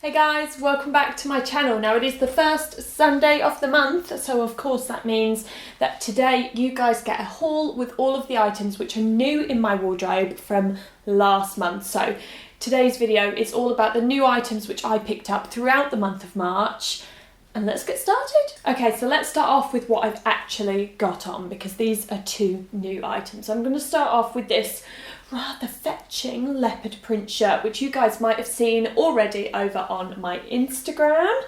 Hey guys, welcome back to my channel. Now it is the first Sunday of the month, so of course that means that today you guys get a haul with all of the items which are new in my wardrobe from last month. So today's video is all about the new items which I picked up throughout the month of March. And let's get started. Okay, so let's start off with what I've actually got on because these are two new items. I'm going to start off with this rather fetching leopard print shirt, which you guys might have seen already over on my Instagram.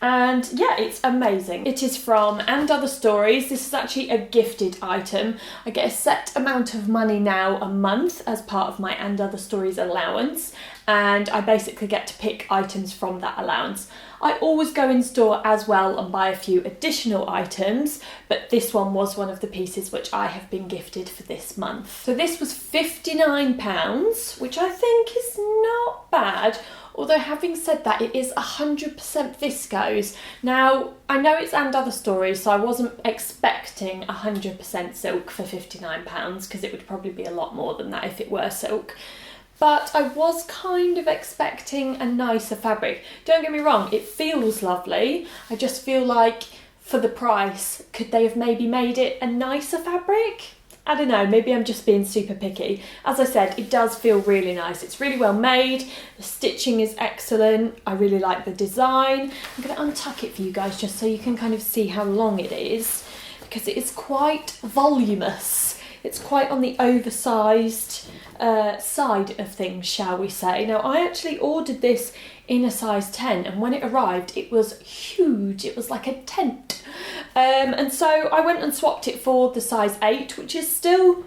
And yeah, it's amazing. It is from And Other Stories. This is actually a gifted item. I get a set amount of money now a month as part of my And Other Stories allowance, and I basically get to pick items from that allowance. I always go in store as well and buy a few additional items, but this one was one of the pieces which I have been gifted for this month. So this was £59, which I think is not bad. Although having said that, it is 100% viscose. Now, I know it's And Other Stories, so I wasn't expecting 100% silk for £59 because it would probably be a lot more than that if it were silk. But I was kind of expecting a nicer fabric. Don't get me wrong, it feels lovely. I just feel like for the price, could they have maybe made it a nicer fabric? I don't know, maybe I'm just being super picky. As I said, it does feel really nice. It's really well made. The stitching is excellent. I really like the design. I'm going to untuck it for you guys just so you can kind of see how long it is, because it is quite voluminous. It's quite on the oversized side of things, shall we say. Now, I actually ordered this in a size 10, and when it arrived, it was huge. It was like a tent. And so I went and swapped it for the size 8, which is still,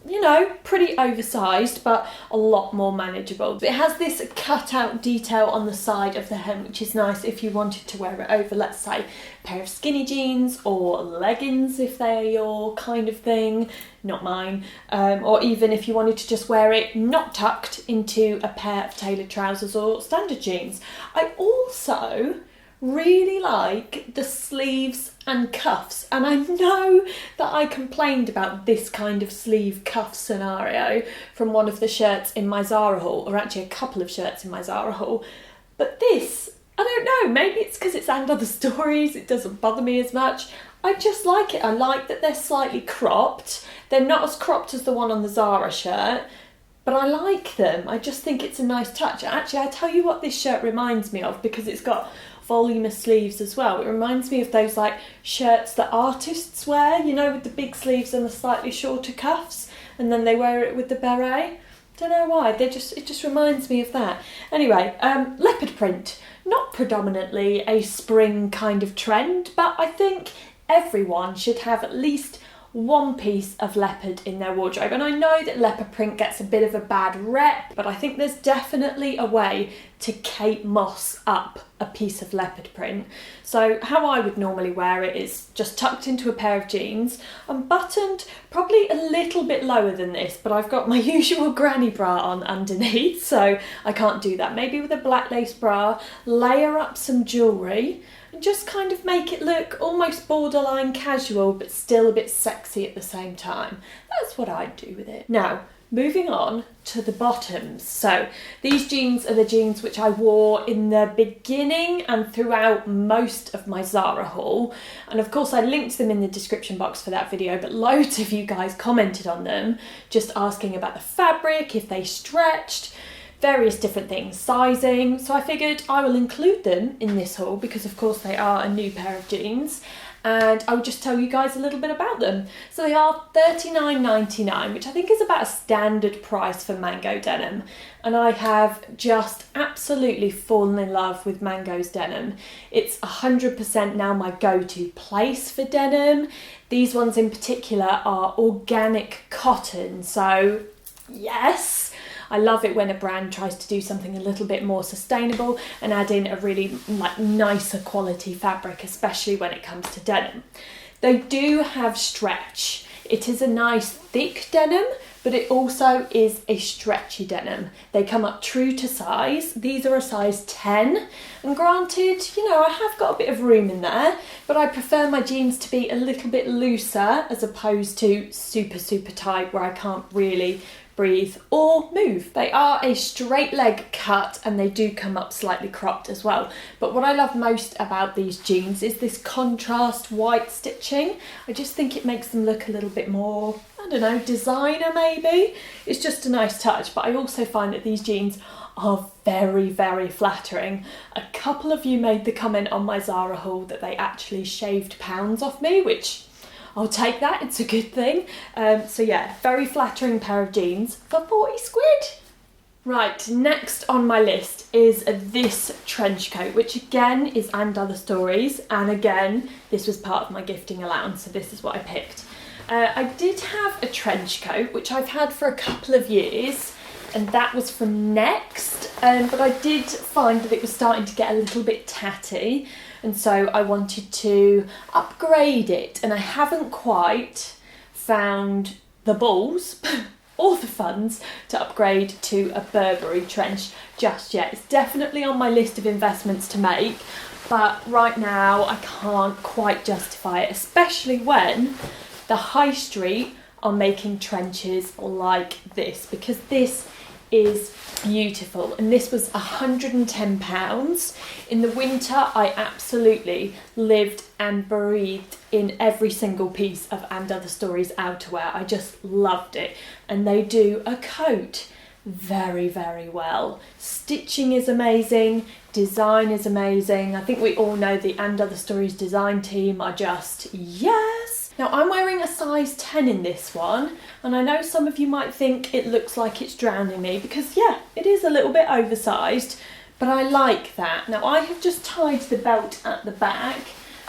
you know, pretty oversized, but a lot more manageable. It has this cut-out detail on the side of the hem, which is nice if you wanted to wear it over, let's say, a pair of skinny jeans or leggings, if they're your kind of thing. Not mine. Or even if you wanted to just wear it not tucked into a pair of tailored trousers or standard jeans. I also really like the sleeves and cuffs, and I know that I complained about this kind of sleeve cuff scenario from one of the shirts in my Zara haul, or actually a couple of shirts in my Zara haul, but this, I don't know, maybe it's because it's And Other Stories, it doesn't bother me as much. I just like it. I like that they're slightly cropped. They're not as cropped as the one on the Zara shirt, but I like them. I just think it's a nice touch. Actually, I tell you what this shirt reminds me of, because it's got voluminous sleeves as well. It reminds me of those like shirts that artists wear, you know, with the big sleeves and the slightly shorter cuffs, and then they wear it with the beret. Don't know why, it just reminds me of that. Anyway, leopard print, not predominantly a spring kind of trend, but I think everyone should have at least one piece of leopard in their wardrobe. And I know that leopard print gets a bit of a bad rep, but I think there's definitely a way to Kate Moss up a piece of leopard print. So how I would normally wear it is just tucked into a pair of jeans and buttoned probably a little bit lower than this, but I've got my usual granny bra on underneath, so I can't do that. Maybe with a black lace bra, layer up some jewellery, and just kind of make it look almost borderline casual, but still a bit sexy at the same time. That's what I'd do with it. Now, moving on to the bottoms. So these jeans are the jeans which I wore in the beginning and throughout most of my Zara haul. And of course I linked them in the description box for that video, but loads of you guys commented on them, just asking about the fabric, if they stretched, various different things, sizing. So I figured I will include them in this haul because of course they are a new pair of jeans, and I will just tell you guys a little bit about them. So they are $39.99, which I think is about a standard price for Mango denim. And I have just absolutely fallen in love with Mango's denim. It's 100% now my go-to place for denim. These ones in particular are organic cotton, so yes, I love it when a brand tries to do something a little bit more sustainable and add in a really nicer quality fabric, especially when it comes to denim. They do have stretch. It is a nice thick denim, but it also is a stretchy denim. They come up true to size. These are a size 10, and granted, you know, I have got a bit of room in there, but I prefer my jeans to be a little bit looser as opposed to super, super tight where I can't really breathe or move. They are a straight leg cut and they do come up slightly cropped as well. But what I love most about these jeans is this contrast white stitching. I just think it makes them look a little bit more, I don't know, designer maybe. It's just a nice touch, but I also find that these jeans are very, very flattering. A couple of you made the comment on my Zara haul that they actually shaved pounds off me, which I'll take that, it's a good thing. So yeah, very flattering pair of jeans for 40 squid. Right, next on my list is this trench coat, which again is And Other Stories, and again, this was part of my gifting allowance, so this is what I picked. I did have a trench coat, which I've had for a couple of years, and that was from Next, but I did find that it was starting to get a little bit tatty, and so I wanted to upgrade it, and I haven't quite found the balls or the funds to upgrade to a Burberry trench just yet. It's definitely on my list of investments to make, but right now I can't quite justify it, especially when the high street are making trenches like this, because this is beautiful, and this was £110. In the winter I absolutely lived and breathed in every single piece of And Other Stories outerwear. I just loved it, and they do a coat very, very well. Stitching is amazing, design is amazing. I think we all know the And Other Stories design team are just yes. Now I'm wearing a size 10 in this one, and I know some of you might think it looks like it's drowning me, because yeah, it is a little bit oversized, but I like that. Now I have just tied the belt at the back,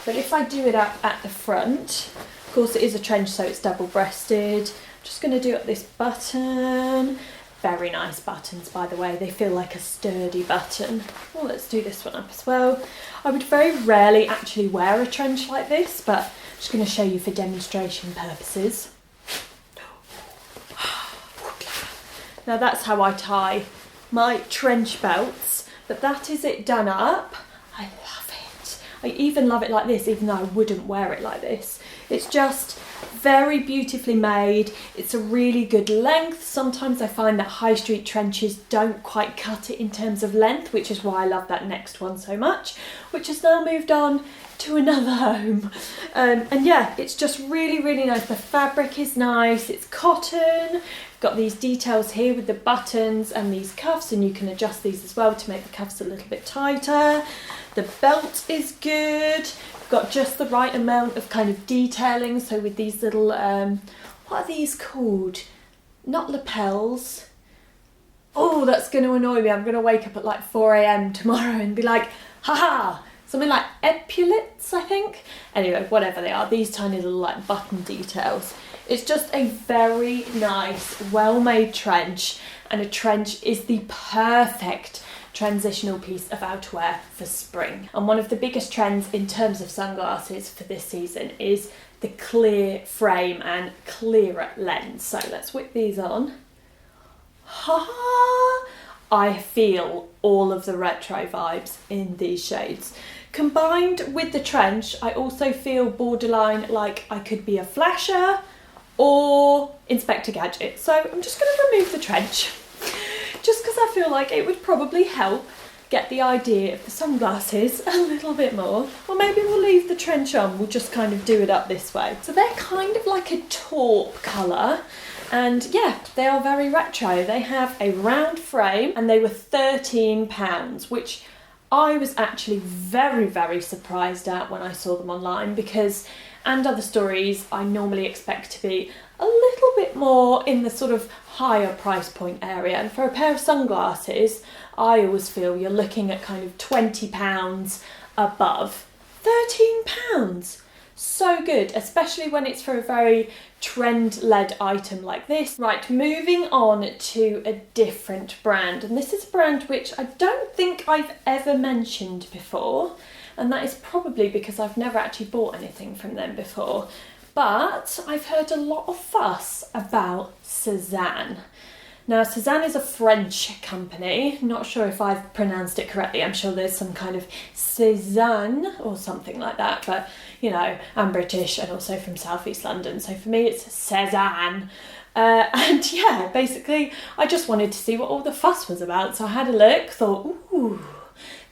but if I do it up at the front, of course it is a trench so it's double-breasted. I'm just going to do up this button. Very nice buttons, by the way, they feel like a sturdy button. Well, let's do this one up as well. I would very rarely actually wear a trench like this, but I'm just going to show you for demonstration purposes. Now that's how I tie my trench belts, but that is it done up. I love it. I even love it like this, even though I wouldn't wear it like this. It's just very beautifully made. It's a really good length. Sometimes I find that high street trenches don't quite cut it in terms of length, which is why I love that Next one so much, which has now moved on to another home. And yeah, it's just really, really nice. The fabric is nice, it's cotton. Got these details here with the buttons and these cuffs, and you can adjust these as well to make the cuffs a little bit tighter. The belt is good. Got just the right amount of kind of detailing, so with these little what are these called? Not lapels. Oh, that's going to annoy me. I'm going to wake up at like 4 AM tomorrow and be like, haha, something like epaulets, I think. Anyway, whatever they are, these tiny little like button details. It's just a very nice, well-made trench, and a trench is the perfect transitional piece of outerwear for spring. And one of the biggest trends in terms of sunglasses for this season is the clear frame and clearer lens. So let's whip these on. Ha! I feel all of the retro vibes in these shades. Combined with the trench, I also feel borderline like I could be a flasher or Inspector Gadget. So I'm just going to remove the trench, just because I feel like it would probably help get the idea of the sunglasses a little bit more. Or maybe we'll leave the trench on, we'll just kind of do it up this way. So they're kind of like a taupe colour, and yeah, they are very retro. They have a round frame, and they were £13, which I was actually very, very surprised at when I saw them online, because And Other Stories I normally expect to be a little bit more in the sort of higher price point area, and for a pair of sunglasses I always feel you're looking at kind of £20 above. £13, so good, especially when it's for a very trend-led item like this. Right, moving on to a different brand, and this is a brand which I don't think I've ever mentioned before, and that is probably because I've never actually bought anything from them before, but I've heard a lot of fuss about Sezane. Now, Sezane is a French company. Not sure if I've pronounced it correctly. I'm sure there's some kind of Sezane or something like that, but you know, I'm British and also from South East London, so for me it's Sezane. And yeah, basically I just wanted to see what all the fuss was about. So I had a look, thought, ooh,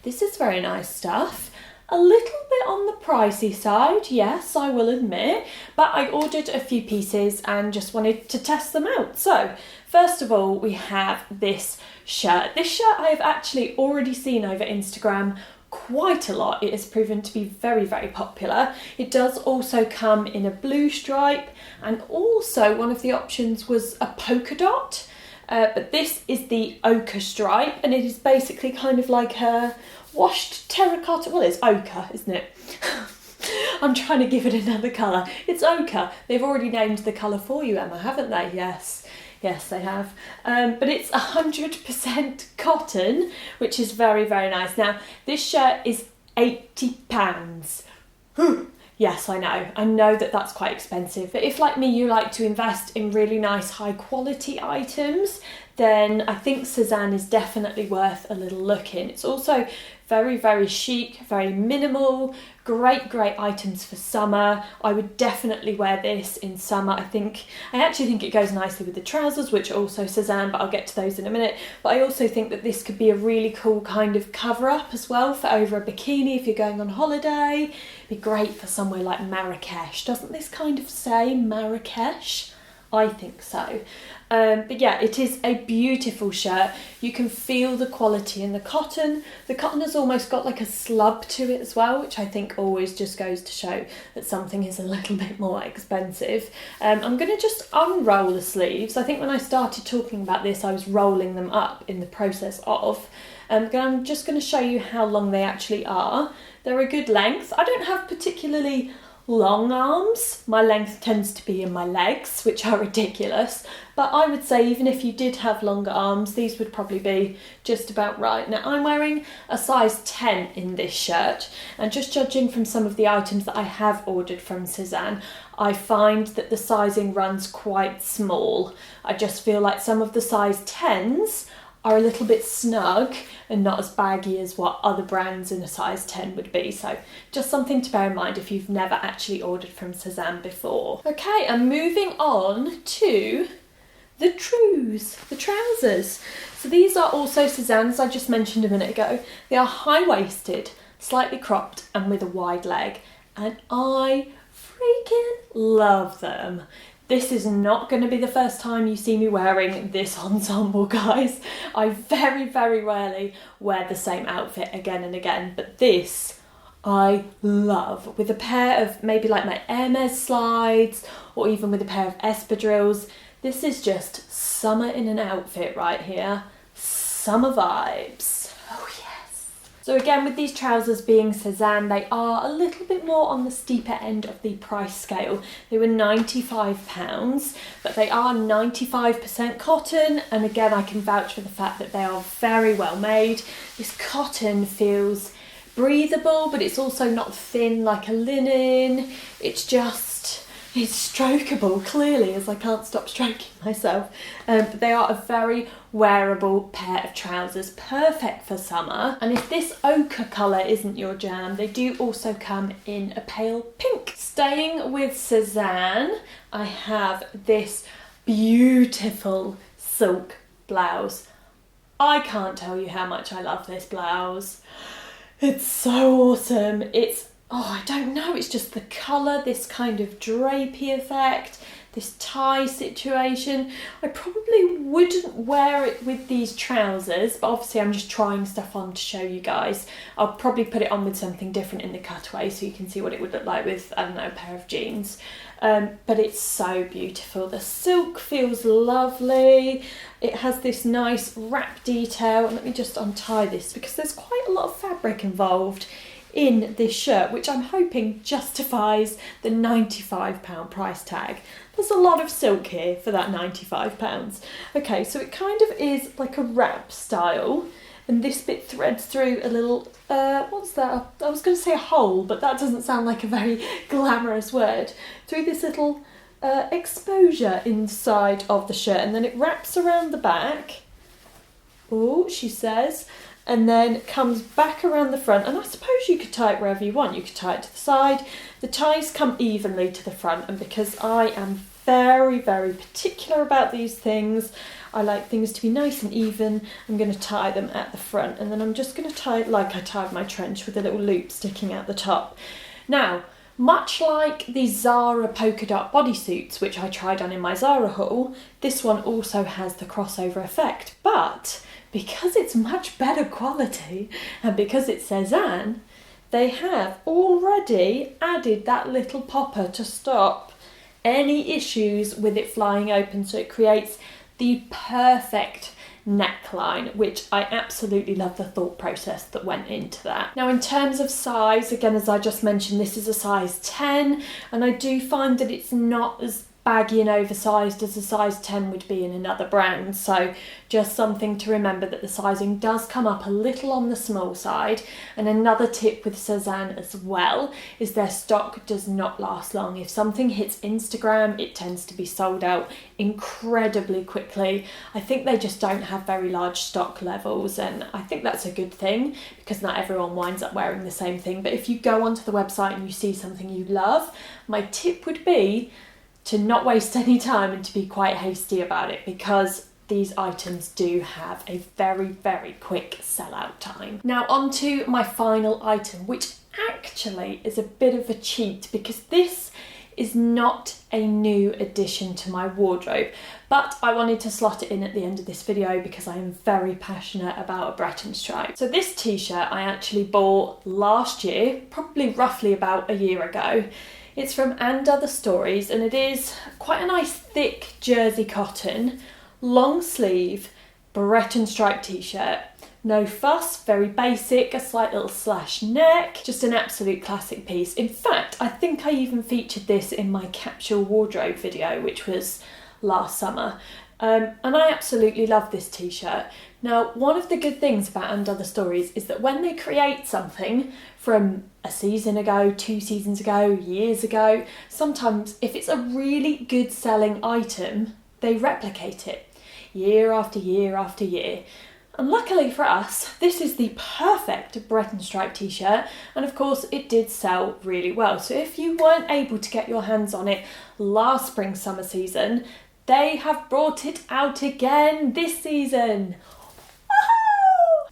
this is very nice stuff. A little bit on the pricey side, yes, I will admit, but I ordered a few pieces and just wanted to test them out. So first of all, we have this shirt. This shirt I have actually already seen over Instagram quite a lot. It has proven to be very, very popular. It does also come in a blue stripe, and also one of the options was a polka dot, but this is the ochre stripe, and it is basically kind of like a washed terracotta. Well, it's ochre, isn't it? I'm trying to give it another colour. It's ochre. They've already named the colour for you, Emma, haven't they? Yes, they have. But it's 100% cotton, which is very, very nice. Now, this shirt is £80. Yes, I know. I know that that's quite expensive. But if, like me, you like to invest in really nice, high-quality items, then I think Sezane is definitely worth a little look in. It's also very, very chic, very minimal, great items for summer. I would definitely wear this in summer. I actually think it goes nicely with the trousers, which are also Sezane, but I'll get to those in a minute. But I also think that this could be a really cool kind of cover up as well for over a bikini if you're going on holiday. It'd be great for somewhere like Marrakesh. Doesn't this kind of say Marrakesh? I think so. But yeah, it is a beautiful shirt. You can feel the quality in the cotton. The cotton has almost got like a slub to it as well, which I think always just goes to show that something is a little bit more expensive. I'm going to just unroll the sleeves. I think when I started talking about this, I was rolling them up in the process of. I'm just going to show you how long they actually are. They're a good length. I don't have particularly long arms. My length tends to be in my legs, which are ridiculous, but I would say even if you did have longer arms, these would probably be just about right. Now, I'm wearing a size 10 in this shirt, and just judging from some of the items that I have ordered from Sezane, I find that the sizing runs quite small. I just feel like some of the size 10s are a little bit snug and not as baggy as what other brands in a size 10 would be. So just something to bear in mind if you've never actually ordered from Sezane before. Okay, and moving on to the trousers. So these are also Sezane's, I just mentioned a minute ago. They are high-waisted, slightly cropped and with a wide leg, and I freaking love them. This is not going to be the first time you see me wearing this ensemble, guys. I very, very rarely wear the same outfit again and again, but this I love. With a pair of maybe like my Hermes slides, or even with a pair of espadrilles. This is just summer in an outfit right here. Summer vibes. Oh yes. So again, with these trousers being Sezane, they are a little bit more on the steeper end of the price scale. They were £95, but they are 95% cotton, and again I can vouch for the fact that they are very well made. This cotton feels breathable, but it's also not thin like a linen. It's strokeable, clearly, as I can't stop stroking myself. But they are a very wearable pair of trousers, perfect for summer. And if this ochre colour isn't your jam, they do also come in a pale pink. Staying with Sezane, I have this beautiful silk blouse. I can't tell you how much I love this blouse. It's so awesome. I don't know, it's just the colour, this kind of drapey effect, this tie situation. I probably wouldn't wear it with these trousers, but obviously I'm just trying stuff on to show you guys. I'll probably put it on with something different in the cutaway so you can see what it would look like with, I don't know, a pair of jeans. But it's so beautiful. The silk feels lovely. It has this nice wrap detail. And let me just untie this because there's quite a lot of fabric involved in this shirt, which I'm hoping justifies the £95 price tag. There's a lot of silk here for that £95. Okay, so it kind of is like a wrap style, and this bit threads through a little, what's that? I was going to say a hole, but that doesn't sound like a very glamorous word. Through this little exposure inside of the shirt, and then it wraps around the back. Oh, she says. And then comes back around the front, and I suppose you could tie it wherever you want. You could tie it to the side. The ties come evenly to the front, and because I am very, very particular about these things. I like things to be nice and even. I'm going to tie them at the front, and then I'm just going to tie it like I tied my trench, with a little loop sticking out the top. Now, much like the Zara polka dot bodysuits, which I tried on in my Zara haul, this one also has the crossover effect, but because it's much better quality and because it's Sezane, they have already added that little popper to stop any issues with it flying open, so it creates the perfect neckline, which I absolutely love the thought process that went into that. Now, in terms of size, again, as I just mentioned, this is a size 10, and I do find that it's not as baggy and oversized as a size 10 would be in another brand, so just something to remember, that the sizing does come up a little on the small side. And another tip with Sezane as well is their stock does not last long. If something hits Instagram, it tends to be sold out incredibly quickly. I think they just don't have very large stock levels, and I think that's a good thing because not everyone winds up wearing the same thing. But if you go onto the website and you see something you love, my tip would be to not waste any time and to be quite hasty about it, because these items do have a very, very quick sellout time. Now, on to my final item, which actually is a bit of a cheat because this is not a new addition to my wardrobe, but I wanted to slot it in at the end of this video because I am very passionate about a Breton stripe. So this t-shirt I actually bought last year, probably roughly about a year ago. It's from And Other Stories, and it is quite a nice thick jersey cotton, long sleeve, Breton stripe t-shirt. No fuss, very basic, a slight little slash neck, just an absolute classic piece. In fact, I think I even featured this in my capsule wardrobe video, which was last summer. And I absolutely love this t-shirt. Now, one of the good things about And Other Stories is that when they create something from a season ago, 2 seasons ago, years ago, sometimes if it's a really good selling item, they replicate it year after year after year. And luckily for us, this is the perfect Breton stripe t-shirt, and of course it did sell really well. So if you weren't able to get your hands on it last spring summer season, they have brought it out again this season.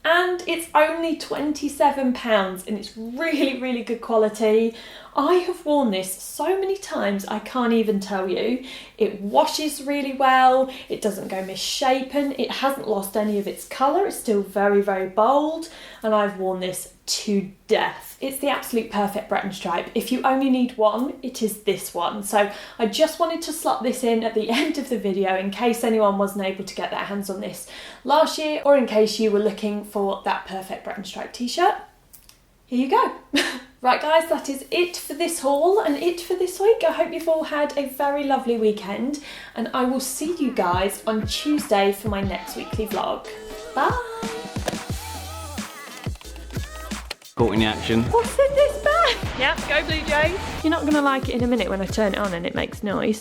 And it's only £27 and it's really, really good quality. I have worn this so many times I can't even tell you. It washes really well, it doesn't go misshapen, it hasn't lost any of its colour, it's still very, very bold, and I've worn this to death. It's the absolute perfect Breton stripe. If you only need one, it is this one. So I just wanted to slot this in at the end of the video in case anyone wasn't able to get their hands on this last year, or in case you were looking for that perfect Breton stripe t-shirt. Here you go. Right guys, that is it for this haul and it for this week. I hope you've all had a very lovely weekend, and I will see you guys on Tuesday for my next weekly vlog. Bye! Caught in the action. What's in this bag? Yep, go Blue Jay. You're not going to like it in a minute when I turn it on and it makes noise.